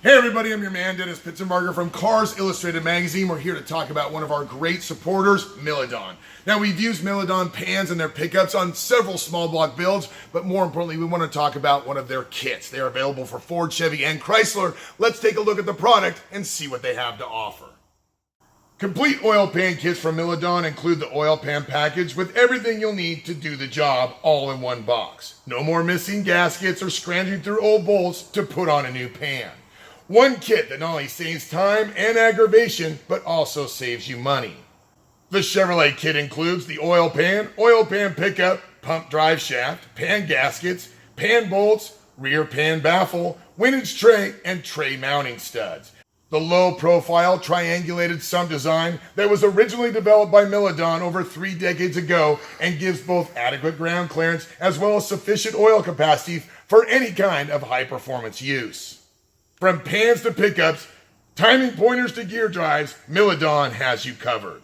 Hey everybody, I'm your man Dennis Pitzenbarger from Cars Illustrated Magazine. We're here to talk about one of our great supporters, MILODON. Now we've used MILODON pans and their pickups on several small block builds, but more importantly we want to talk about one of their kits. They are available for Ford, Chevy, and Chrysler. Let's take a look at the product and see what they have to offer. Complete oil pan kits from MILODON include the oil pan package with everything you'll need to do the job all in one box. No more missing gaskets or scrounging through old bolts to put on a new pan. One kit that not only saves time and aggravation, but also saves you money. The Chevrolet kit includes the oil pan pickup, pump drive shaft, pan gaskets, pan bolts, rear pan baffle, windage tray, and tray mounting studs. The low-profile triangulated sump design that was originally developed by MILODON over 3 decades ago and gives both adequate ground clearance as well as sufficient oil capacity for any kind of high-performance use. From pans to pickups, timing pointers to gear drives, MILODON has you covered.